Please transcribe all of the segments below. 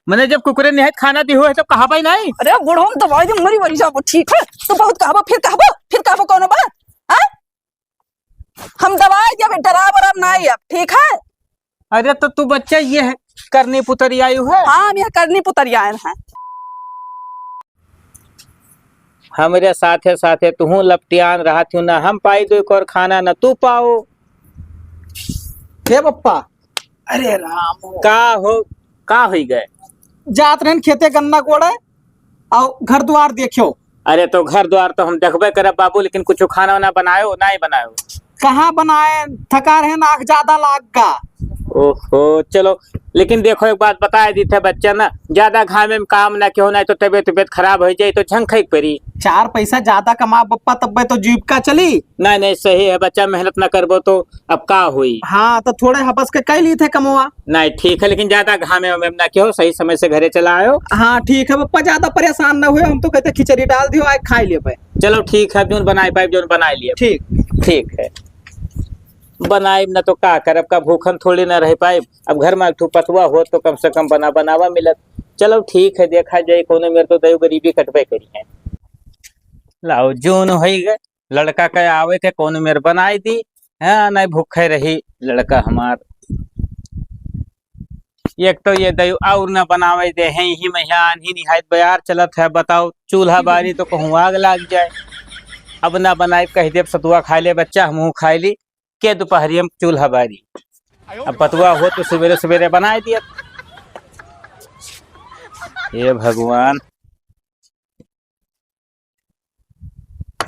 मैंने जब कुकरे निहायत खाना दी हुआ है तो कहा भाई नहीं। अरे बुढ़ो तो भाई मरी मरी जाबो ठीक है तो बहुत कहबो कौन बात हाँ? हम दवाई जब डराबर अब नहीं अब ठीक है। अरे तो तू बच्चा ये है करनी पुतरी आयु है। हाँ हम यहाँ करनी पुतरिया हैं। हमारे साथे साथे तू लपटियान रहा थी ना हम पाई दो एक और खाना न तू पाओ। हे पप्पा। अरे राम का हो गए जात रहन खेते गन्ना कोड़े और घर द्वार देखियो। अरे तो घर द्वार तो हम देखबे करे बाबू लेकिन कुछ खाना वाना बनायो नहीं बनायो। कहाँ बनाए थका रहे नाक ज्यादा लाग का। ओहो चलो लेकिन देखो एक बात बताए दी थे बच्चा ना ज्यादा घाम में काम ना क्यों ना तो तबियत खराब हो जाए तो झंखई परी। 4 पैसा ज्यादा कमा पप्पा तब तो जीविका चली। नहीं सही है बच्चा मेहनत ना करबो तो अब का हुई। हाँ तो थोड़े हपस के कई ली थे कमवा। नहीं ठीक है लेकिन ज्यादा घामे में ना क्यों सही समय से घरे चला आयो। हाँ ठीक है पप्पा ज्यादा परेशान ना हुए हम तो कहते खिचड़ी डाल दियो आए खा लिए। चलो ठीक है जो बनाए पाए जो बना लिए ठीक है बनाए न तो का करब का भूखन थोड़ी ना रह पाए। अब घर में पतुआ हो तो कम से कम बनावा मिलत। चलो ठीक है देखा जाए कोनो मेरे तो दयो गरीबी कटबे करी है। लाओ जोन हो गए लड़का के आवे के कोनो मेरे बनाई दी है नहीं भूखे रही लड़का हमार। एक तो ये दयो और न बनावे दे हैं ही महियान ही निहायत बयार चलत है। बताओ चूल्हा बारी तो कहूँ आग लाग जाए। अब ना बनाए कह दे सतुआ खा ले बच्चा हमहू खाई ली के दोपहरी हम चूल्हा बारी। अब पतुआ हो तो सवेरे सवेरे बनाए दिया। ये भगवान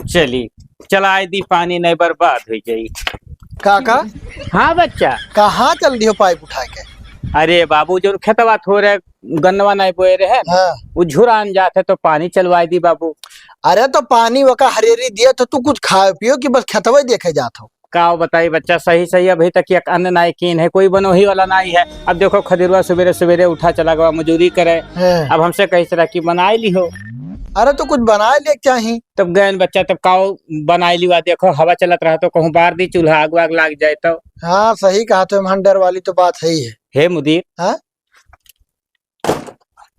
चली चलाए दी पानी नहीं बर्बाद हो जाई। काका हाँ बच्चा कहाँ चल रही हो पाइप उठा के। अरे बाबू जो खेतवा थोड़े गन्नवा नहीं बोए रहे हाँ। वो झुरान जाते तो पानी चलवाई दी बाबू। अरे तो पानी वका हरियरी दिए तो तू कुछ खाए पियो कि बस खेतवा देखे जात हो। का बताई बच्चा सही अभी तक एक अन्न नाई कीन है कोई बनोही वाला नाई है। अब देखो खदिरवा सवेरे सवेरे उठा चला गया मजूरी करे। अब हमसे कही तरह की बनाए ली हो। अरे तो कुछ बनाए ले चाहिए तब गए बच्चा तब काओ बनाए लिवा देखो हवा चलत रहा तो कहूँ बार दी चूल्हा आग वाग लाग जाए तो। हाँ सही कहा तो डर वाली तो बात है ही है। हे मुदीर हाँ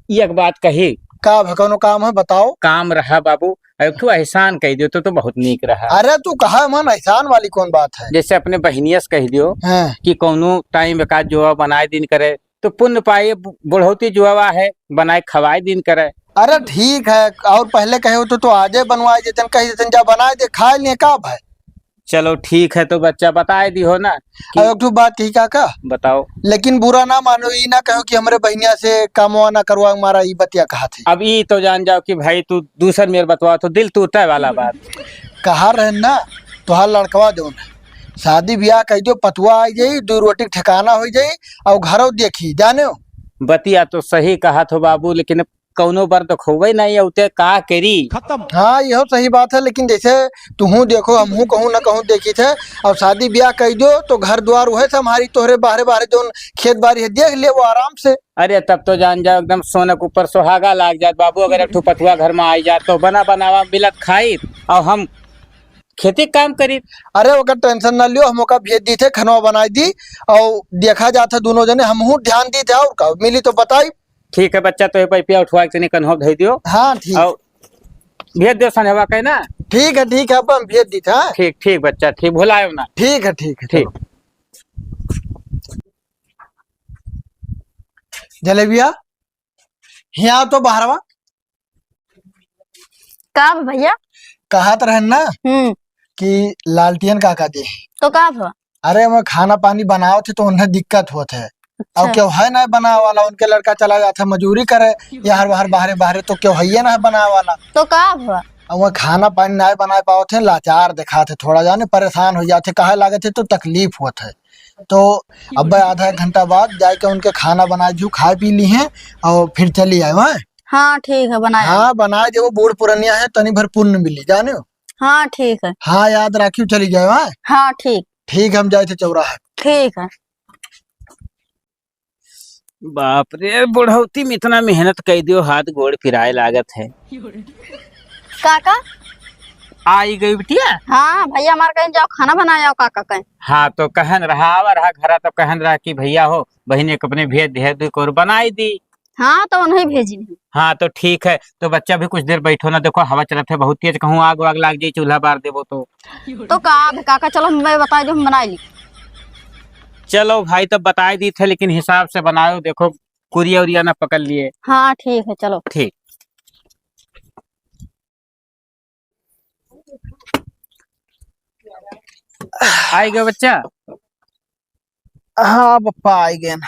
एक बात कही का भकनो काम है बताओ। काम रहा बाबू तू एहसान कह दियो तो बहुत नीक रहा। अरे तू कहा मन एहसान वाली कौन बात है। जैसे अपने बहनियस कह दियो कि कौनो टाइम एकाद जुआ बनाए दिन करे तो पुण्य पाए बुढ़ौती जुआ है बनाए खवाए दिन करे। अरे ठीक है और पहले कहे तो आजे बनवाए देते कही देते जा बनाए दे खाए लिए का भाई। चलो ठीक है तो बच्चा बताए दी हो ना कि बात कही काका बताओ लेकिन बुरा ना मानो ये ना कहो कि हमारे बहनिया से कामवा ना करवा हमारा ये बतिया कहा थे। अब ये तो जान जाओ कि भाई तू दूसर मेरे बतवा तो दिल टूटे वाला बात कहा रहे ना तुहार लड़कवा दो शादी ब्याह कह दो पतुआ आ जाये 2 रोटी ठिकाना हो जाये और घरों देखी जाने हो। बतिया तो सही कहा तो बाबू लेकिन कौनो बार तो खोवे नहीं उते का करी खत्म। हाँ यह सही बात है लेकिन जैसे तुहू देखो हमहू कहूँ ना कहूँ देखी थे और शादी ब्याह कह दो तो घर द्वार वह से हमारी तोहरे बाहरे जो खेत बाड़ी है देख ले वो आराम से। अरे तब तो जान जाओ एकदम सोने के ऊपर सुहागा लाग जात बाबू। अगर एक पतुआ घर में आई जात तो बनावा मिलत खाई और हम खेती काम करी। अरे वो टेंशन ना लियो हम भेज दी थे खनवा बनाई दी और देखा जाता दोनों जने हमहू ध्यान दी थे और का मिली तो बताई। ठीक है बच्चा तो पैपिया उठवा के कन्हो भेज दियो। हाँ ठीक और भेज दियो सनेवा कहे ना। ठीक है अपन भेज दी था। ठीक बच्चा ठीक भुलायो ना। ठीक है ठीक जलेबिया यहाँ तो बाहरवा का भैया कहा तो रहन ना कि लालटियन काका दे तो का। अरे मैं खाना पानी बनाओ थे तो उन्हें दिक्कत होते है। अच्छा। और क्यों है ना बना वाला उनके लड़का चला जाता मजूरी करे यार बाहर बाहर तो क्यों है ना बना वाला तो का। और वह खाना पानी ना बना पाओ थे लाचार दिखा थे थोड़ा जाने परेशान हो जाते कहा लागे थे तो तकलीफ होते तो अब आधा 1 घंटा बाद जाके उनके खाना बनाए जो खा पी ली हैं और फिर चली आए वहाँ। हाँ ठीक है बनाए। हाँ बनाए जो वो बूढ़ पुरनिया है तनी भर पुण्य मिली जाने हो। हाँ ठीक है। हाँ याद रखियो चली जाए वहाँ। हाँ ठीक हम जाए थे चौराहे। ठीक है। बाप रे बुढ़ौती में इतना मेहनत कर दियो हाथ गोड़ फिराए लागत है। काका आई गई बिटिया। हाँ भैया हमारे कहीं जाओ खाना बनाया काका कहीं। हाँ तो कहन रहा घर तो कहन रहा कि भैया हो बहने को अपने भेज दे और बनाई दी। हाँ तो नहीं भेजी नहीं। हाँ तो ठीक है, तो बच्चा भी कुछ देर बैठो ना, देखो हवा चलत है बहुत तेज, कहूँ आग वाग लाग जाए चूल्हा बार देवो तो काका चलो मैं बता दो हम बना ली। चलो भाई तब बता दी थे, लेकिन हिसाब से बनाओ, देखो कुरिया उरिया ना पकड़ लिए। हाँ ठीक है चलो। ठीक। आई गया बच्चा? हाँ पप्पा आई गए ना।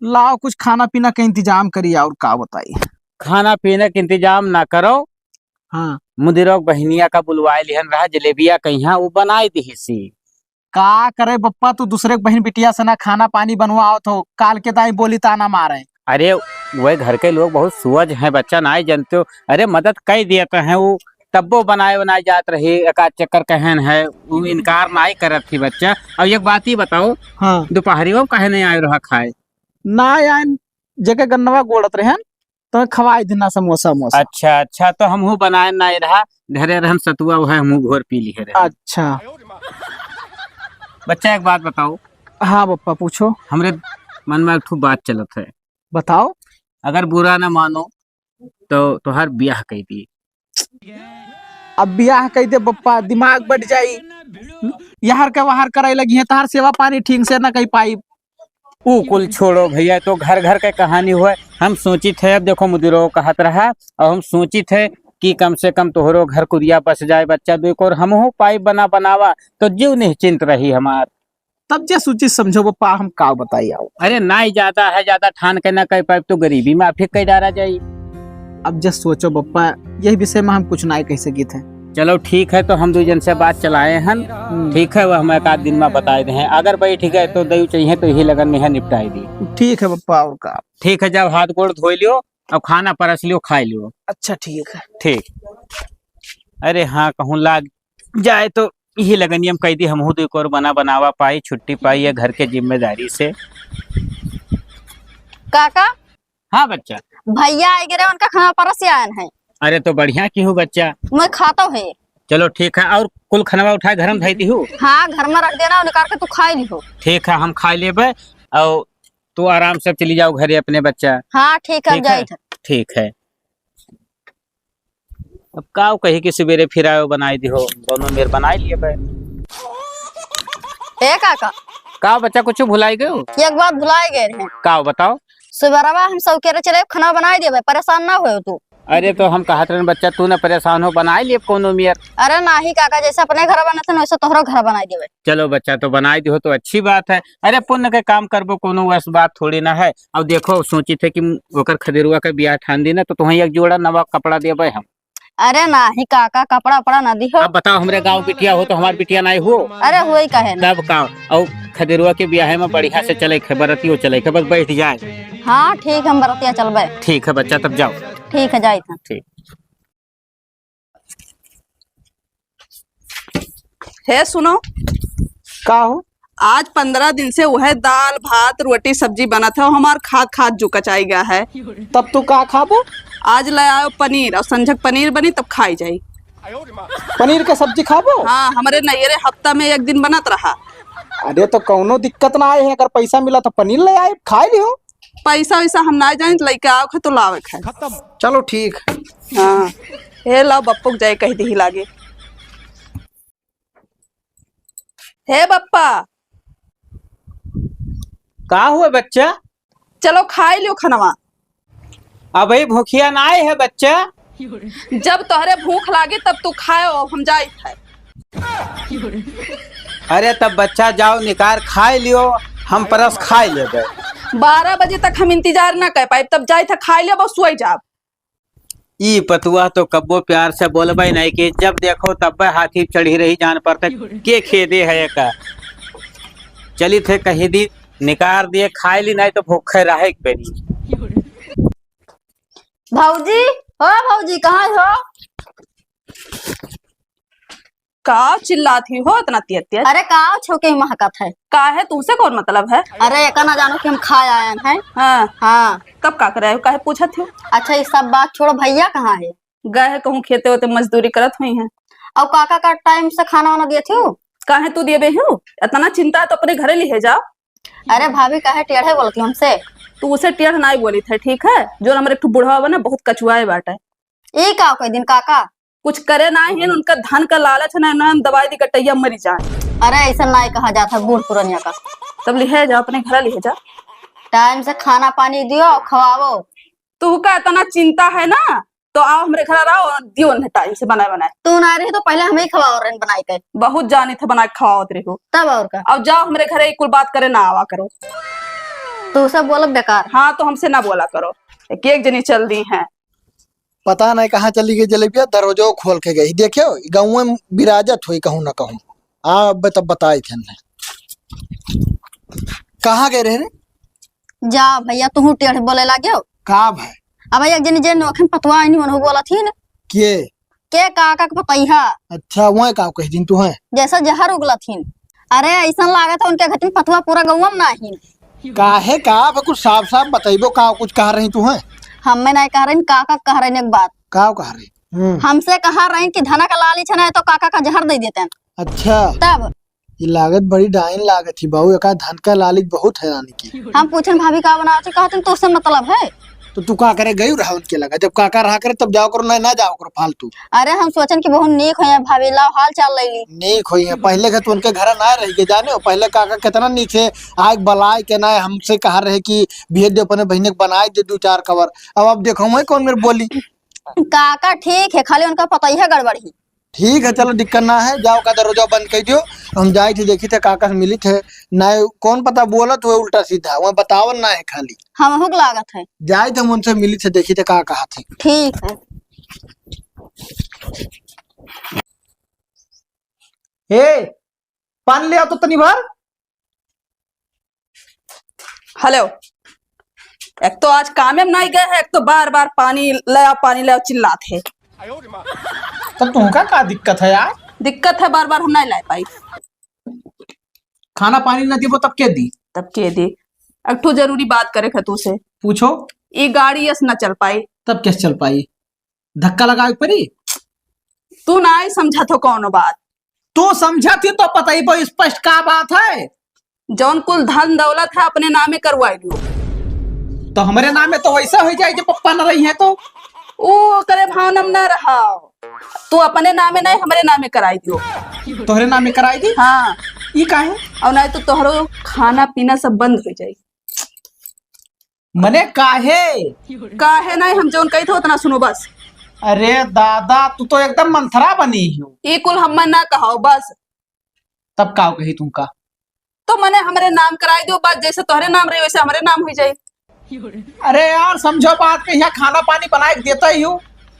लाओ कुछ खाना पीना का इंतजाम करिए और का बताइए। खाना पीने का इंतजाम ना करो, हाँ मुदिरों बहनिया का बुलवाए लिहन रहा, जलेबिया कहीं वो बनाई दी सी। का करे पप्पा, तू दूसरे बहन बिटिया से ना खाना पानी बनवाओ तो काल के दाई बोली ताना मारे। अरे वह घर के लोग बहुत सुअज हैं बच्चा, ना ही जानते हो। अरे मदद कई दिए तो हैं वो, तब्बो बनाए बनाए जात रही, एक चक्कर कहन है वो इनकार ना ही करत थी बच्चा। अब एक बात ही बताओ, हाँ दोपहरियों कहे नहीं आए रहा खाए? ना यार जगह गन्नवा गोड़त रहे तो खवाई देना समोसा मोसा। अच्छा अच्छा, तो हमहू बनाए ना रहा, धरे रहन सतुआ वो है हमहू घोर पी लिए रहे। अच्छा बच्चा एक बात बताओ। हाँ पप्पा पूछो। हमरे मन में एक बात चलत है, बताओ। अगर बुरा ना मानो तो तुहार ब्याह कह दी। अब ब्याह कह दे पप्पा, दिमाग बढ़ जाई, यार के वहार करे लगी है, तार सेवा पानी ठीक से ना कही पाई। ऊ कुल छोड़ो भैया, तो घर घर के कहानी हुआ। हम सोची थे, अब देखो मुदिरो कहत रहा, और हम सोची थे कि कम से कम तोहरो घर कुरिया बस जाए बच्चा दो, और हम हो पाइप बनावा तो जीव निश्चिंत रही हमार। तब जे सूची समझो पप्पा, हम का बताई आओ। अरे ना ही ज्यादा है, ज्यादा ठान के ना कह पाइप तो गरीबी में फिर कह डारा जाये। अब जस्ट सोचो पप्पा, यही विषय में हम कुछ ना कह सकी थे। चलो ठीक है, तो हम दो जन से बात चलाए हैं, ठीक है, वह हम एक आध दिन में बताए दे हैं। अगर भाई ठीक है तो दयु चाहिए तो यही लगन में है निपटाई दी। ठीक है पप्पा और का। ठीक है, जब हाथ गोड़ धो लियो, अब खाना परस लियो, खा लियो। अच्छा ठीक है। ठीक। अरे हाँ, कहूँ लाग जाए तो यही लगनियम कह दी, हम दो और बनावा पाई, छुट्टी पाई है घर के जिम्मेदारी से। काका। हाँ बच्चा। भैया आए गिरे, उनका खाना परस आयन है। अरे तो बढ़िया की हूँ बच्चा, मैं खाता हूँ। चलो ठीक है, और कुल खाना उठाए घर में धैती हूँ। हाँ घर में रख देना, निकाल के तू खा ली हो। ठीक है, हम खा लेबे, और तू आराम से चली जाओ घरे अपने बच्चा। हाँ ठीक है, जाई था। ठीक है। अब का कही कि सवेरे फिर आयो बनाई दी हो, दोनों मेर बनाई लिए बे। ए काका। का बच्चा कुछ भुलाई गयो? एक बात भुलाए गए हैं। का बताओ? सुबह हम सब के चले खाना बनाई देवे, परेशान ना हो तू। अरे तो हम कहत रहे बच्चा, तू न परेशान हो, बनाई लिए कोनो मियर। अरे नहीं काका, जैसे अपने घर बनाते ना वैसे तोहरो घर बनाई देवे। चलो बच्चा, तो बनाई दी हो तो अच्छी बात है। अरे पुण्य के काम करबो, कोनो वैस बात थोड़ी ना है। अब देखो सोची थे कि ओकर खदेरुआ के ब्याह ठान दी ना, तो तुम्हें एक जोड़ा नवा कपड़ा देबे हम। अरे नहीं काका, कपड़ा उपड़ा ना दी हो। अब बताओ, हमरे गाँव बिटिया हो तो हमार बिटिया नहीं हो? अरे हुई कहे ना। तब का, और खदेरुआ के ब्याह में बढ़िया से चले, बरतियो चले, बस बैठ जाए। हाँ ठीक, हम बरतिया चलबे। ठीक है बच्चा, तब जाओ। ठीक है, जाई था। ठीक। है सुनो, का हो? आज 15 दिन से वह दाल भात रोटी सब्जी बना था, हमार खाद खाद जो कचाई गया है। तब तू का खाबो? आज ले आयो पनीर, और संझक पनीर बनी तब खाई जाई। पनीर के सब्जी खाबो? हाँ, हमारे नैरे हफ्ता में एक दिन बनत रहा। अरे तो कौनो दिक्कत ना आए है, अगर पैसा मिला तो पनीर ले आए, खाए लियो। पैसा वैसा हम ना जाए, लेके आओ तो लावे खाए। चलो ठीक। हाँ, हे लाओ बप्पू जाए कह दी लागे। हे बप्पा। का हुआ बच्चा? चलो खाई लियो खनवा। अब भूखिया ना आए है बच्चा। जब तोहरे भूख लागे तब तू खाओ, हम जाए खाए। अरे तब बच्चा जाओ, निकार खाए लियो, हम परस खाए लेबे। 12 बजे तक हम इंतजार ना कर पाए, तब जाए था खाए लियो, बस सोई जाब। ई पतुआ तो कब्बो प्यार से बोलबे नहीं कि जब देखो तब हाथी चढ़ी रही जान पर तक के खेदे है का। चली थे कहीं दी निकार दिए, खाए ली, नहीं तो भूखे रहे पेरी। भाऊजी, हो भाऊजी, कहाँ हो? का चिल्लाती हो इतना तेज? अरे का छोके महकत है? का है तुमसे कौन मतलब है? अरे एक ना जानो कि हम खाए आए हैं। हाँ हाँ। तब का करे हो, काहे पूछत हो? अच्छा ये सब बात छोड़ो, भैया कहाँ है? गए है कहूँ खेते होते मजदूरी करत हुई है। और काका का टाइम से खाना वाना दिए थे? काहे तू दिए बे हो? इतना चिंता है तो अपने घरे ले जाओ। अरे भाभी काहे टेढ़े बोलती हमसे? तू उसे टेढ़ नहीं बोली थे, ठीक है? जो हमारे एक बुढ़वा बना बहुत कछुआए बाटे, ये का कई दिन काका कुछ करे ना ही उनका धन का लालच है ना, दवाई दी कटैया मरी जाए। अरे ऐसा नहीं कहा जाता बूढ़ पुरनिया का। तब लिहे जा, अपने घर लिहे जा। टाइम से खाना पानी दियो खवाओ। तू का इतना चिंता है ना तो आओ हमारे घर आओ और दियो उन्हें टाइम से बनाए बनाए। तू ना रही तो पहले हमें ही खवाओ रन बनाई के। बहुत जानी थे बना के खवाओ तेरे को। तब और का अब जाओ हमारे घर कुल बात करे ना आवा करो। तू सब बोल बेकार। हाँ तो हमसे ना बोला करो, एक जनी चल दी है। पता नहीं कहाँ चली गई जलेबिया, दरवाजो खोल के गई। देखियो गाँव में विराजत हुई कहूँ ना कहूँ। अब तब बताए थे कहाँ गए रहे? जा भैया तू टेढ़ बोले लागे हो का भाई? अब एक जनी जे नोखे पतवा नहीं मन बोला थी ना के काका के पतैहा। अच्छा वह का कह दिन तू है जैसा जहर उगला थी। अरे ऐसा लागे था उनके घर में पतवा पूरा गौवा में नहीं। काहे का कुछ साफ साफ बताइबो का कुछ कह रही तू है? हमें नहीं कह रही, काका कह रही एक बात। का कह रही? हमसे कहा रही कि धना का लाली छना है तो काका का जहर दे देते हैं। अच्छा तब ये लागत बड़ी डाइन लागत थी बाबू, एक धन का लालिच बहुत हैरानी की। हम पूछन भाभी का बनाते, कहते तो उससे मतलब है। तो तू का करे गई रहा उनके लगा, जब काका रहा करे तब जाओ करो, ना जाओ करो फालतू। अरे हम सोचन कि बहुत नेक है भाभी, लाओ हाल चाल ले ली। नेक हुई है पहले के तो उनके घर ना रही के जाने हो। पहले काका कितना नीचे आग बलाए के ना हमसे कहा रहे कि भेज दे अपने बहने को बनाए दे 2-4 कवर। अब देखो मैं कौन मेरे बोली। काका ठीक है, खाली उनका पता ही है गड़बड़ी। ठीक है चलो दिक्कत ना है, जाओ का दरवाजा बंद कर दियो। हम जाए थे देखी थे काका से मिली थे ना, कौन पता बोला तो उल्टा सीधा वह बतावन ना है खाली। हम हुक लागत है जाए थे हम उनसे मिली थे देखी थे का कहा थे। ठीक है। हे पानी ले आओ तो तनी भर। हेलो, एक तो आज काम में नहीं गए हैं, एक तो बार बार पानी ले आओ चिल्लाते। तो तुमका का दिक्कत है यार? दिक्कत है बार बार हम नहीं ला पाई। खाना पानी न दिबो तब के दी? तब के दी एक तो जरूरी बात करे खतू से। पूछो। ये गाड़ी यस न चल पाई तब कैसे चल पाई? धक्का लगा पड़ी? तू ना ही समझा तो कौन बात। तू समझा थी तो पता ही स्पष्ट का बात है। जौन कुल धन दौलत है अपने नामे करवाई लो। तो हमारे नाम में तो वैसा हो जाए जब पप्पा न रही है तो ओ करे भावनम न रहा। तू अपने नामे नहीं हमारे नामे कराई दियो। तोहरे नाम में कराई दी? हाँ। ये का है? और नहीं तो तोहरो खाना पीना सब बंद हो जाए। मने काहे? काहे नहीं, हम जौन कही थे उतना सुनो बस। अरे दादा तू तो एकदम मंथरा बनी हो। ये कुल हम ना कहो बस। तब का कही तुमका? तो मने हमारे नाम कराई दियो बस, जैसे तोहरे नाम रहे वैसे हमारे नाम हो जाए। अरे यार समझो बात के, यहाँ खाना पानी बना के देता ही हूँ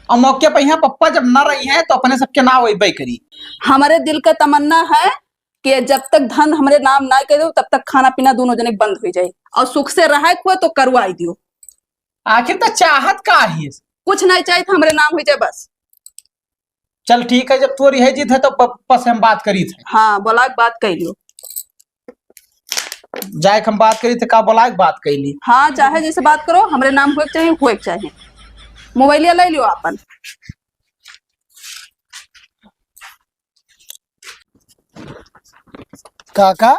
और मौके पे यहाँ पप्पा जब न रही हैं तो अपने सबके नाम वही करी। हमारे दिल का तमन्ना है कि जब तक धन हमारे नाम ना कर दो तब तक खाना पीना दोनों जने बंद हो जाए और सुख से रहा हुआ तो करवाई दियो। आखिर तो चाहत का ही? कुछ नहीं चाहिए था, हमारे नाम हो जाए बस। चल ठीक है, जब तोरी है जीत है तो पप्पा से हम बात करी थे। हाँ बोला बात कर लियो। जाए हम बात करी थे का बोला बात कर ली। हाँ चाहे जैसे बात करो, हमारे नाम हुए चाहिए। मोबाइल ले लियो अपन। काका।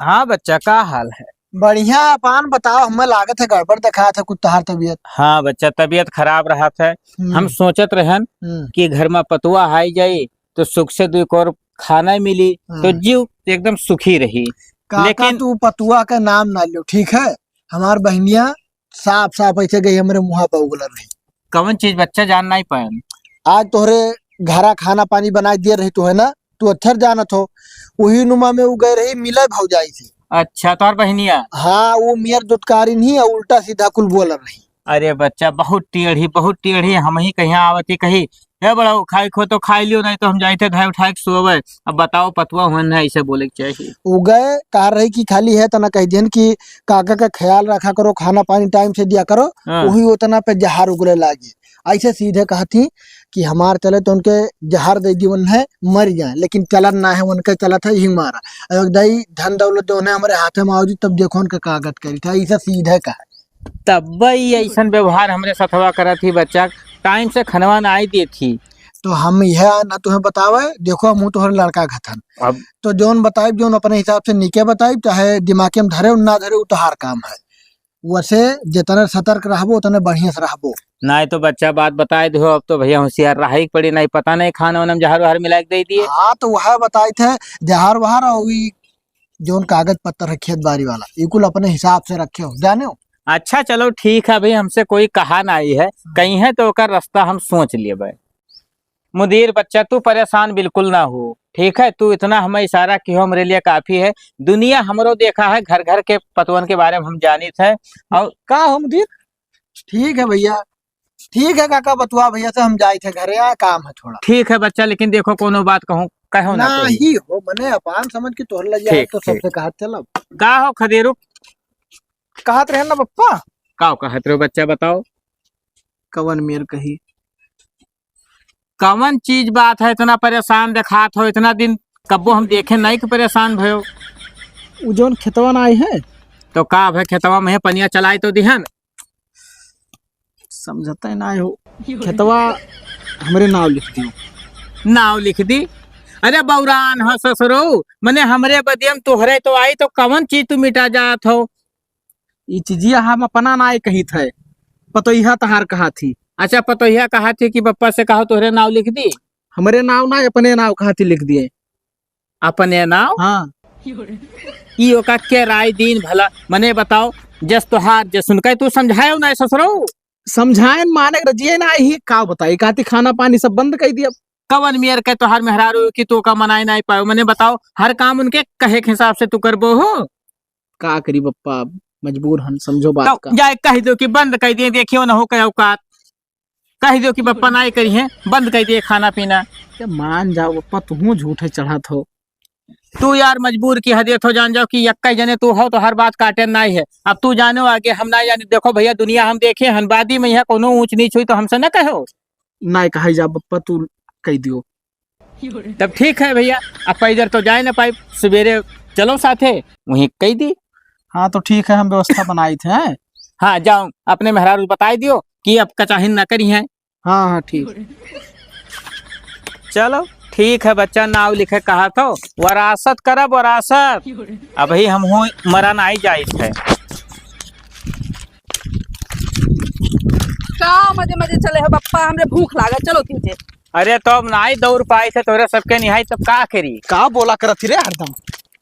हाँ बच्चा का हाल है? बढ़िया। पान बताओ, हमें लागत है गड़बड़ दिखाया था कुछ तहार तबीयत। हाँ बच्चा तबीयत खराब रहा था। हम सोचत रहन कि घर में पतुआ हाई जाये तो सुख से 2 और खाना मिली तो जीव एकदम सुखी रही। लेकिन तू पतुआ का नाम ना लो ठीक है। हमार बहनिया साफ साफ ऐसे गई हमारे मुँह पर उगल रही। कौन चीज बच्चा जान नहीं पाए? आज तोहरे घरा खाना पानी बना दिए रही तो है ना, तू अच्छर जानत हो। वही नुमा में वो गए रही मिले भौजाई से। अच्छा तोर बहनिया? हाँ वो मियर दुत्कारी नहीं है, उल्टा सीधा कुल बोल रही। अरे बच्चा बहुत टेढ़ी हम ही कहीं आवती कही है बड़ा खाई खो तो खाई लियो, नहीं तो हम जाते धाय उठाए के सोवे। अब बताओ पतुआ हुन है ऐसे बोले के चाहिए। वो गए कह रही कि खाली है तना कह दिन कि काका का ख्याल रखा करो, खाना पानी टाइम से दिया करो। वही उतना पे जहार उगले लागे। ऐसे सीधे कहती कि हमार चले तो उनके जहार दे दीवन है मर जाए, लेकिन चलन ना है उनके चला था ही मारा। अयोध्या धन दौलत जो है हमारे हाथ में आओ तब देखो उनका कागज करी था। ऐसा सीधे कहा तब ऐसा व्यवहार हमारे सथवा करा थी। बच्चा टाइम से खनवा ना आई दी थी तो हम यह ना तुम्हें बतावे। देखो हम तुम्हारे लड़का घथन अब तो जोन बताइब जोन अपने हिसाब से नीके बताइब, चाहे दिमाग में धरे ना धरे वो तोहार काम है। वैसे जितने सतर्क रहबो उतने बढ़िया से रहबो। नहीं तो बच्चा बात बताए दो, अब तो भैया होशियार रहा ही पड़ी, नहीं पता नहीं खाना वाना में जहर वहर मिला के दे दिए। हाँ तो वह बताए थे जहर वहर और जोन कागज पत्तर है खेत बाड़ी वाला इकुल अपने हिसाब से रखे हो जाने हो। अच्छा चलो ठीक है भाई, हमसे कोई कहा नहीं है, कहीं है तो ओकर रास्ता हम सोच लिए भाई। मुदीर बच्चा तू परेशान बिल्कुल ना हो, ठीक है, तू इतना हमें इशारा की हो हमारे लिए काफी है। दुनिया हमरो देखा है, घर घर के पतवन के बारे में हम जानित है। और का हो मुदीर? ठीक है भैया, ठीक है काका बतुआ भैया से हम जाए थे घरे, आए काम है थोड़ा। ठीक है बच्चा, लेकिन देखो कोनो बात कहूँ कहो ना कोई। नहीं हो मने अपान समझ के तोहर लग ठीक, तो ठीक। सबसे कहा चलो का हो खदेरू, कहत रहे ना पप्पा। का कहत रहो बच्चा बताओ। कवन मेर कही कवन चीज बात है इतना परेशान देखात हो, इतना दिन कब्बो हम देखे नहीं कि परेशान भयो। उ जोन खेतवा ना आए है तो का भाई खेतवा में पनिया चलाए तो दिहन। समझता है ना हो, खेतवा हमरे नाव लिख दियो। नाव लिख दी? अरे बौरान हो ससुरो, मने हमरे बदियम तोहरे तो आई, तो कवन चीज तू मिटा जात हो। ये चीजिया हम अपना ना कही थे, पतोहिया तहार कहा थी। अच्छा पतोहिया कहा थी कि पप्पा से कहो तोहरे नाव लिख दी। हमरे नाव ना अपने नाव कहा थी लिख दिए। अपने नाव? हाँ ई ओका के राय दीन भला, मने बताओ जस तोहार जे सुनके तू समझायो ना ससुरो। समझाए माने रजिए ना, ही का बताई कहती खाना पानी सब बंद कर दिया। कवन मेयर के तोहार मेहरारू कि तू का मनाई नहीं पाओ, मने बताओ हर काम उनके कहे के हिसाब से तू करबो हो। का करी पप्पा, मजबूर हम, समझो बात तो का। जाए कह दो कि बंद कर दिए, देखियो ना हो के औकात, कह दो कि पप्पा नहीं करी है, बंद कर दिए खाना पीना। क्या मान जाओ पप्पा, तू झूठे चढ़ात हो। तू यार मजबूर की हदियत हो, जान जाओ कि यक्का जने तू हो तो हर बात काटे नहीं है। अब तू जानो आगे हम ना जाने, देखो भैया दुनिया हम देखे हनबादी में यहाँ कोनो ऊंच नीच हुई तो हमसे न कहो। ना कहा जा पप्पा, तू कह दियो। तब ठीक है भैया, अब इधर तो जाए ना पाई, सवेरे चलो साथे वहीं कह दी। हाँ तो ठीक है, हम व्यवस्था बनाई थे। हाँ जाओ अपने मेहरारू बताई दियो कि अब कचाहिन न करी है। हाँ हाँ ठीक। चलो ठीक है बच्चा, नाव लिखे कहा तो वरासत करब वरासत, अभी हम हूँ मरन आई जाए थे। का मजे मजे चले हो पप्पा, हमरे भूख लागे, चलो तीजे। अरे तो अब नाई दौड़ पाई थे तोरे सबके निहाई, तब का करी। का बोला करत रे हरदम।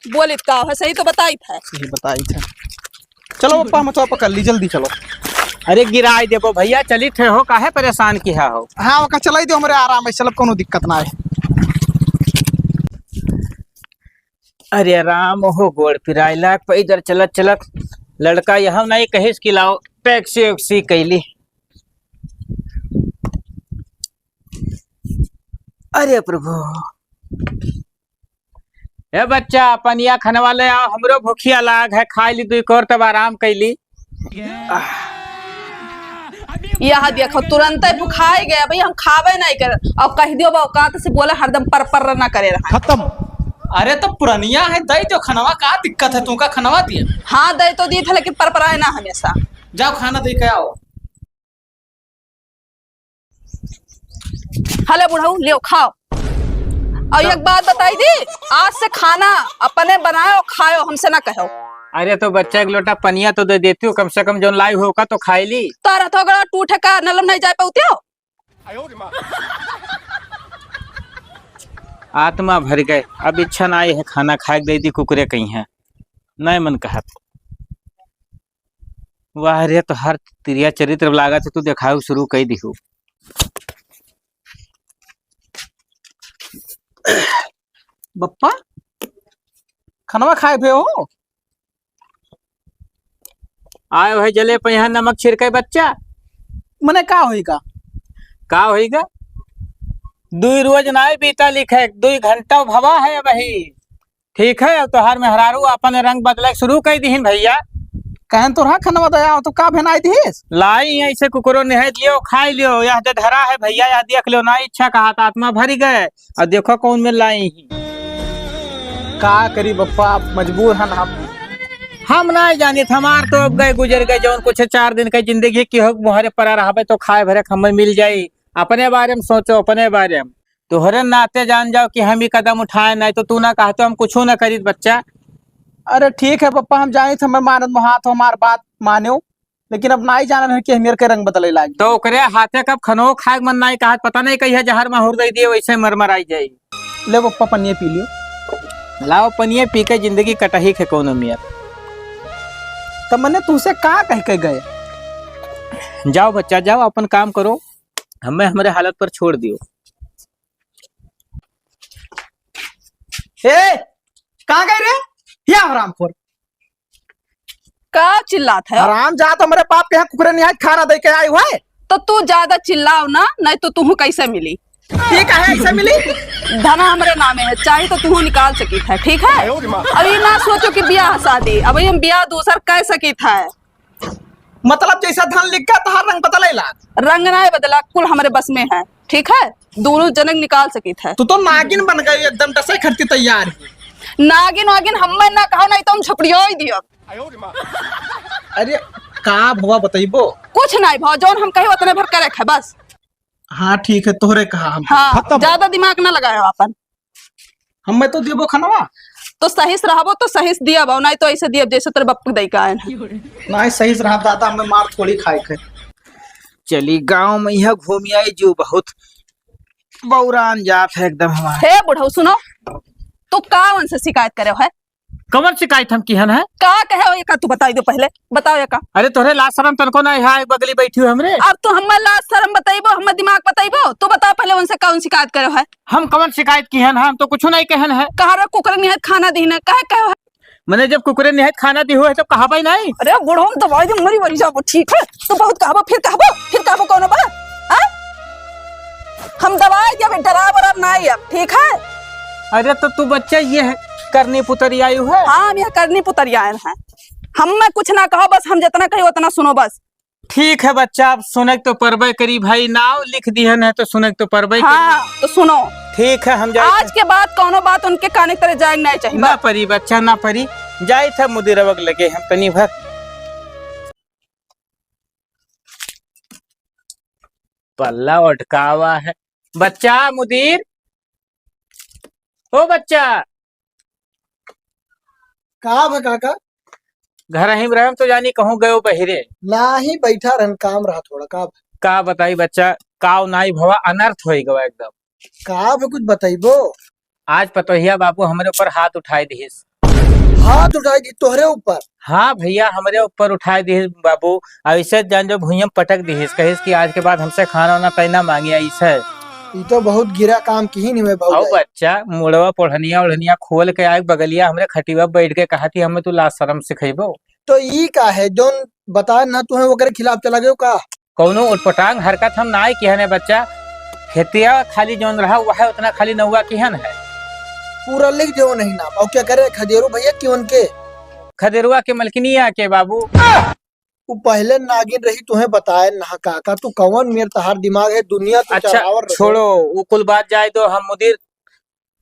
बोलित का है, सही तो बताई था। सही बताई थे। चलो पप्पा, हम तो पकड़ ली, जल्दी चलो। अरे गिराई देबो भैया, चली थे हो, काहे परेशान किया हो। हाँ वका चलाई दो, हमारे आराम है, चलो कोनो दिक्कत ना है। अरे राम हो, गोड़ पिराइला इधर चलत चलत लड़का यहाँ नहीं कहिस कि लाओ टैक्सी वैक्सी कैली। अरे प्रभु, ए बच्चा पनिया खनवा ले आओ, हमरो भूखिया लाग है, खाई ली दुई कोर तब आराम कैली। यह देखो तुरंत ही भुखाई गया भाई, हम खावे नहीं कर, और कह दियो औकात से बोले हरदम पर ना करे रहा। खत्म। अरे तो पुरानिया है, दई जो खनवा, का दिक्कत है, तू का खनवा दिए। हाँ दे तो दिए थे, लेकिन पर ना हमेशा। जाओ खाना दे के आओ। हले बुढ़ाऊ ले खाओ। और एक बात बताई दी, आज से खाना अपने बनाओ खाओ, हमसे ना कहो। अरे तो बच्चा एक लोटा पनिया तो दे देती हो, कम से कम जो लाई होगा तो खाई ली। तारा तो अगर टूटे का नलम नहीं जा पाते हो। आत्मा भर गए, अब इच्छा ना आई है खाना खाए दे दी, कुकुरे कहीं है नहीं मन कहत। वाह रे, तो हर तिरिया चरित्र लागत है, तू दिखाओ शुरू कर दी हो। बप्पा खनवा खाए भे हो? आए भाई जले पे यहाँ नमक छिड़के बच्चा, मने का होएगा? का होएगा? दुई रोज नाई बीता लिखे, 2 घंटा भवा है वही। ठीक है, अब तो हर मेहरारू अपन रंग बदले शुरू कर दीन भैया। कहन तो रहा खनवा दया, तो का भेनाई थीस? लाई ऐसे कुकुरो निहाय लियो, खाई लियो, यह दे धरा है भैया, यह देख लो ना, इच्छा कहा आत्मा भरी गए, और देखो कौन में लाई। का करी बप्पा, मजबूर हन हम नहीं जानी, हमार तो अब गए गुजर गए, जो कुछ 4 दिन की जिंदगी की हो, मुहरे परा रहा तो खाए भरे हमें मिल जाये। अपने बारे में सोचो, अपने बारे में, तुहरे नाते जान जाओ कि हम ही कदम उठाए, नहीं तो तू ना कहते हम कुछ ना करी बच्चा। अरे ठीक है पप्पा, हम जाए थे, मैं मानत हाथ हमार बात मानो, लेकिन अब ना ही जाना है कि हमेर के रंग बदले लागी। तो ओकरे हाथे कब खनो खाए मन नहीं कहा पता नहीं कही है जहर माहौर दे दिए वैसे मरमराई जाई। ले पप्पा पनिए पी लियो। लाओ पनिए पी के जिंदगी कटही के कोनो मियाँ। तो मैंने तुझसे कहा कह के गए? जाओ बच्चा जाओ अपन काम करो, हमें हमारे हालत पर छोड़ दियो। ए कहाँ गए रे? या हरामखोर का चिल्लात है? हराम जा तो मेरे बाप के यहाँ कुकरे निहाय खाना दे के आई हुआ है। तो तू ज्यादा चिल्लाओ ना, नहीं तो तू कैसे मिली? ठीक है ऐसे मिली। धना हमारे नामे है, चाहे तो तू निकाल सकी था। ठीक है अभी ना सोचो कि ब्याह शादी, अभी हम ब्याह दूसर कह सकी था। मतलब जैसा धन लिख का तहार रंग बदले ला। रंग ना बदला, कुल हमारे बस में है। ठीक है दोनों जनक निकाल सकी था। तू तो नागिन बन गई एकदम, टसे खड़ती तैयार है। नागिन वागिन हम ना कहो, नहीं तो हम छपड़ियो ही दियो। अरे का भवा बताइबो? कुछ नहीं भाव, जौन हम कहे उतने भर करे है बस। हाँ ठीक है तोहरे कहा हम। हाँ ज्यादा दिमाग ना लगायो अपन। हम तो देबो खनवा तो सही से रहबो तो सही से दिया भाव, नहीं तो ऐसे दिया जैसे तेरे बाप दई का है। नहीं सही से रहा दादा, हमें मार थोड़ी खाए थे। चली गांव में यह घूमी आई जो बहुत बौरान जात है एकदम हमारे। हे बुढ़ऊ सुनो, तू कावन से शिकायत करे है? कमर शिकायत हम किहन है? का कहे हो ये का? तू बताई दो पहले, बताओ ये का। अरे तोरे लाज शरम तनको ना है बगली बैठी हो हमरे। अब तू हम लाज शरम बताइबो, हम दिमाग बताइबो? तू बता पहले उनसे कौन शिकायत करे है? हम कमर शिकायत किहन है? हम तो कुछ नहीं कहन है। कहा रो कुकर निहत खाना दीने कहे कहे है? मैंने जब कुकरे निहत खाना दी हो है तब कहा भाई नहीं। अरे बुढ़ऊ तो भाई जो मरी वरी जाबो। ठीक है तू बहुत कहबो, फिर कहबो कौन बा? हां हम दवाई जब डराव और ना आई अब। ठीक है अरे तो तू बच्चा ये है करनी पुतरी आयु है। हाँ हम यहाँ करनी पुतरिया आए हैं। हम मैं कुछ ना कहो, बस हम जितना कही उतना सुनो बस। ठीक है बच्चा, अब सुने तो परबे करी भाई, नाव लिख दिहन है तो सुने तो परबे करी। हाँ तो सुनो, ठीक है हम आज के बाद कौनो बात उनके काने तरह जाए नहीं चाहिए। ना परी बच्चा ना परी, जाए था मुदिर वग लगे हम तनी भर। पल्ला अटकावा है बच्चा। मुदीर ओ बच्चा, कहा भा काका? घर ही में रहम तो जानी कहूँ गयो बहिरे। ना ही बैठा रहन, काम रहा थोड़ा। का बताई बच्चा, काव नाई भवा अनर्थ हो गवा एकदम। का भा कुछ बताइबो? आज पतोहिया बाबू हमारे ऊपर हाथ उठाए दिहिस। हाथ उठाई दी तोहरे ऊपर? हाँ भैया हमारे ऊपर उठाए दिहिस बाबू। ऐसे जान जो भूइया पटक दिहिस, कहिस कि आज के बाद हमसे खाना वाना पहना मांगी ऐसे। ये तो बहुत गिरा काम की ही नहीं मैं और बच्चा मुड़वा पोढ़निया ओढ़निया खोल के आए बगलिया हमरे खटिवा बैठ के कहा थी हमें तू लाज शरम सिखेबो। तो ई का है जोन बता ना तुम्हें वो खिलाफ चला गयो का? कौनो उटपटांग हरकत हम ना किहन है बच्चा। खेतिया खाली जोन रहा वह उतना खाली नौवा किहन है। पूरा लिख दो नहीं ना। और क्या करे खदेरू भैया की उनके? खदेरुआ के मलकिनिया के बाबू। वो पहले नागिन रही तुम्हें बताए ना काका, तू कौन मेरे तहार दिमाग है दुनिया तो अच्छा छोड़ो वो कुल बात जाए तो हम मुदीर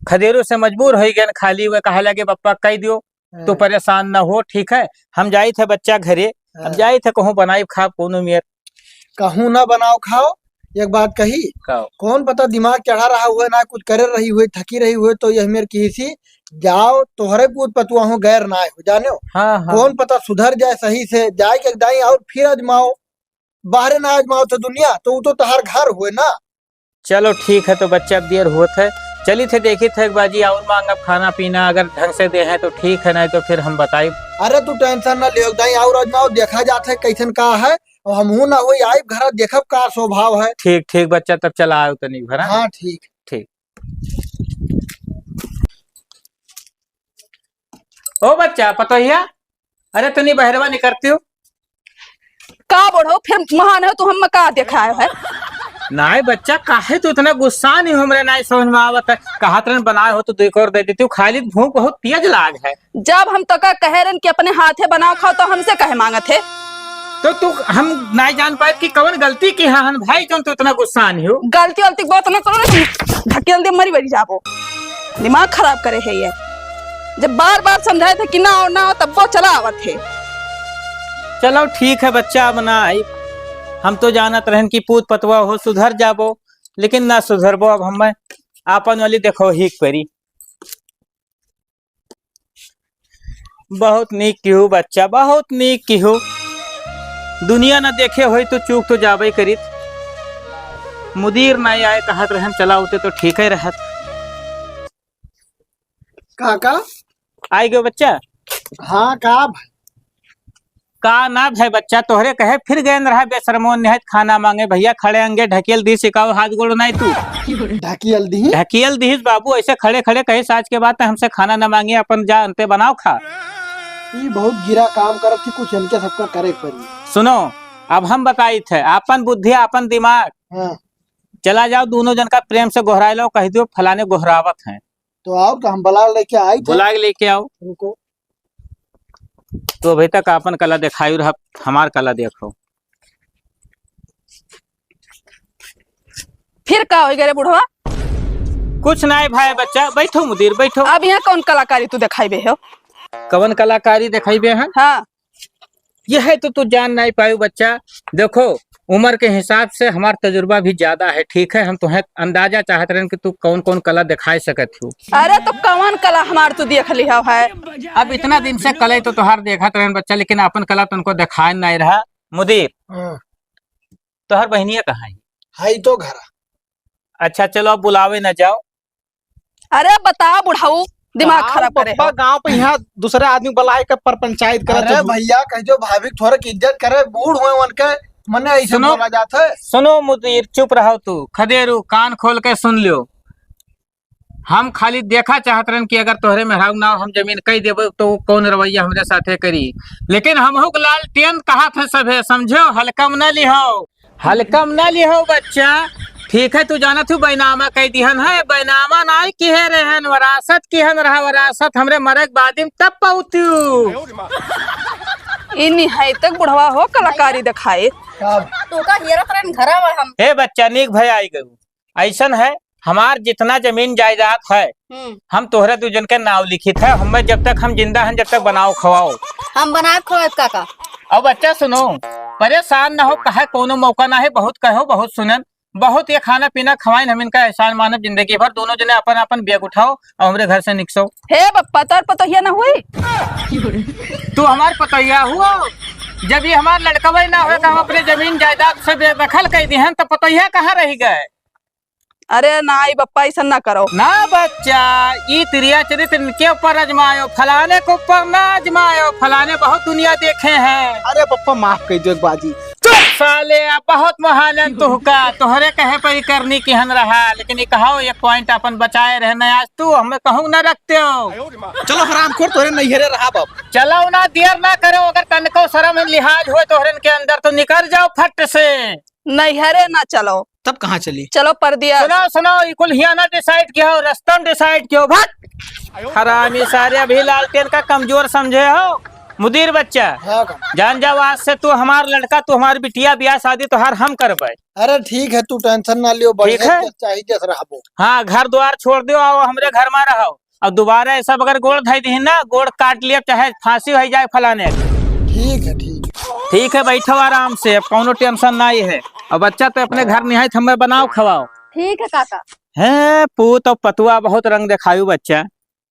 खदेरू से मजबूर हो गए खाली हुए कहा लगे पप्पा कह दियो तो परेशान ना हो। ठीक है हम जाए थे बच्चा घरे, अब जाए थे कहूँ बनाई खा कोनो मेर। कहूँ ना बनाओ खाओ, एक बात कही कौन पता दिमाग चढ़ा रहा हुआ ना कुछ करे रही हुई थकी रही हुई तो यह मेरे किसी जाओ तोहरे पूत पतुआ हो गैर ना हो जाने हो। हाँ। कौन पता सुधर जाए सही से जाए के दाई और फिर आजमाओ, बाहर ना आजमाओ तो दुनिया तो तहार घर हुए ना। चलो ठीक है तो बच्चा अब देर होत है, चली थे देखी थे एक बाजी और मांग अब खाना पीना अगर ढंग से दे है तो ठीक है, नहीं तो फिर हम बताई। अरे तू टेंशन ना ले दाई और आजमाओ देखा जाता है कैसन का है और हमहू ना हो आई घर देखब का स्वभाव है। ठीक ठीक बच्चा तब चला आओ तनी घर। हाँ ठीक ठीक। ओ बच्चा पतोहिया, अरे तनी बहरवा निकलती हो का बढ़ो फिर महान है तू हम का देखा है? नाई बच्चा काहे तो इतना गुस्सा नहीं हमरे नाई समझ में आवत है। कहा तरह बनाए हो तो देख और दे देती हूँ, खाली भूख बहुत तेज लाग है। जब हम तो का कह रहे कि अपने हाथे बनाओ खाओ तो हमसे कहे मांगत है? तो तू हम नहीं जान पाए कि कौन गलती की है भाई तुम तो इतना गुस्सा नहीं हो। गलती वलती बहुत ना करो, धकेल दे मरी बरी जाबो, दिमाग खराब करे है ये। जब बार बार समझाए थे कि ना हो ना हो तब वो चला आवत है। चलो ठीक है बच्चा, अब ना आई हम तो जानत रहन की पूत पतवा हो सुधर जाबो, लेकिन ना सुधरबो। अब हम आपन वाली देखो ही करी। बहुत नीक की हो बच्चा, बहुत नीक की हो। दुनिया न देखे होई तो चूक तो जाबे करित। मुदीर नहीं आए कहत रहन चला होते तो ठीक ही रहत। काका आई गयो बच्चा। हाँ का ना भाई बच्चा तोहरे कहे फिर गए रहा बेशरमो निहत खाना मांगे भैया खड़े अंगे ढकेल दी सिखाओ हाथ गोड़ नहीं तू ढकेल दी बाबू ऐसे खड़े खड़े कहे साज के बाद हमसे खाना न मांगे अपन जा अंते बनाओ खा। ये बहुत गिरा काम करत थी कुछ इनके सबका करे पड़ी। सुनो अब हम बताई थे अपन बुद्धि अपन दिमाग। हाँ। चला जाओ दोनों जन का प्रेम से गोहरा लो कह दो फलाने गोहरावत हैं तो आओ तो हम बुला लेके आए थे। बुला लेके आओ उनको तो अभी तक अपन कला दिखाई रहा हमार कला देखो। फिर का हो गए बुढ़वा? कुछ नहीं भाई बच्चा बैठो मुदीर बैठो। अब यहाँ कौन कलाकारी तू दिखाई हो? कवन कलाकारी दिखाई बे हैं? हाँ यह है तो तू जान नहीं पाई बच्चा। देखो उम्र के हिसाब से हमारा तजुर्बा भी ज्यादा है ठीक है। हम तुम्हें अंदाजा चाहते रहे कि तू कौन कौन कला दिखाई सकत हो। अरे तो कौन कला हमार तू देख लिया है? अब इतना दिन से कला तो तुहार देखा रहे बच्चा लेकिन अपन कला तुमको दिखाए नहीं रहा। मुदीर तुहार बहनिया कहाँ है? तो घर। अच्छा चलो अब बुलावे न जाओ। अरे बता बुढ़ाऊ दिमाग खराब करे हो। गाँव पे यहाँ दूसरे आदमी बुलाए के पर पंचायत करे। अरे भैया कह जो भाभी थोड़ा की इज्जत करे बूढ़ हुए उनके मने ऐसे बोला जाता है। सुनो मुदीर चुप रहो तू खदेरू कान खोल के सुन लियो। हम खाली देखा चाहत रहे कि अगर तोहरे में हाउ ना हम जमीन कही देबो तो कौन रवैया हमरे साथे करी। लेकिन हमहू लालटेन कहा थे सभे समझो हल्कम न लिहो बच्चा ठीक है। तू जाना तू बैनामा कह दिहन है बैनामा नाई की है रहन वरासत की हन रहा वरासत हमरे मरे के बाद तब पहुँचू। इन्हीं है तक बुढ़वा हो कलाकारी दिखाए तो का हेरा करन घरा में हम। हे बच्चा नीक भाई आई गयो। ऐसन है हमार जितना जमीन जायदाद है हम तोहरे दूजन के नाव लिखित है। हमें जब तक हम जिंदा हैं जब तक बनाओ खवाओ हम बना खवाए काका। अब बच्चा सुनो परेशान ना हो कहे कोनो मौका ना है बहुत कहो बहुत सुनन बहुत ये खाना पीना खवाइन हम इनका एहसान मानव जिंदगी भर। दोनों जने अपन अपन बैग उठाओ और हमरे घर से निकसो। हे बप्पा तोर पतोहिया ना हुई? तू हमार पतोहिया हुआ जब ये हमार लड़कवा ना हुए हम अपने जमीन जायदाद से बेदखल कर दी हैं तो पतोहिया कहाँ रह गए? अरे ना बप्पा ऐसा ना करो ना बच्चा ये तिरिया चरित्र इनके ऊपर आजमायो फलाने के ऊपर ना आजमायो फलाने बहुत दुनिया देखे हैं। अरे पप्पा माफ कर दो बाजी। साले बहुत महान तुहका तोहरे कहे पर करनी की हन रहा लेकिन ये कहो ये पॉइंट अपन बचाए रहना आज तू हमें कहूँ ना रखते हो। चलो हराम खोर तोरे नहीं हेरे रहा बाप। चलो ना देर ना करो अगर तनको शर्म लिहाज हो तोहरे के अंदर तो निकल जाओ फट से। नहीं हरे ना चलो तब कहाँ चली? चलो परदिया सुनो कुल हियाना डिसाइड किया हो रस्तम डिसाइड किया हो भट हरामी सारे अभी लालटेन का कमजोर समझे हो। मुदीर बच्चा जान जाओ आज से तू हमार लड़का तू हमारी बिटिया ब्याह शादी तो हर हम कर पाए। अरे ठीक है तू टेंशन ना लियो ठीक है चाहिए हाँ घर द्वार छोड़ दो आओ हमरे घर में रहो और दोबारा ऐसा अगर गोड़ धई दी ना गोड़ काट लिया चाहे फांसी हो जाए फलाने। ठीक है बैठो आराम से अब कोनो टेंशन नहीं है। और बच्चा तो अपने घर निहायत हमें बनाओ खवाओ। ठीक है काका। है पूत और पतुआ बहुत रंग दिखायु बच्चा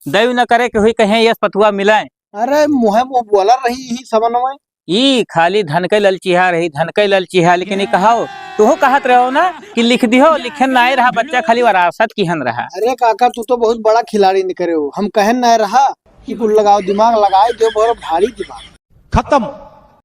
दयु न करे कि हुई कहे ये पतुआ मिलाए। अरे मुँह बोला रही ही समन में ई खाली धन के ललचिहा रही धन के ललचिहा लेकिन कहो तू कहत रहो ना कि लिख दियो लिखे ना रहा बच्चा खाली वरासत की हन रहा। अरे काका तू तो बहुत बड़ा खिलाड़ी निकले हो हम कहन नहीं रहा कि कुल लगाओ दिमाग लगाए जो बहुत भारी दिमाग खत्म।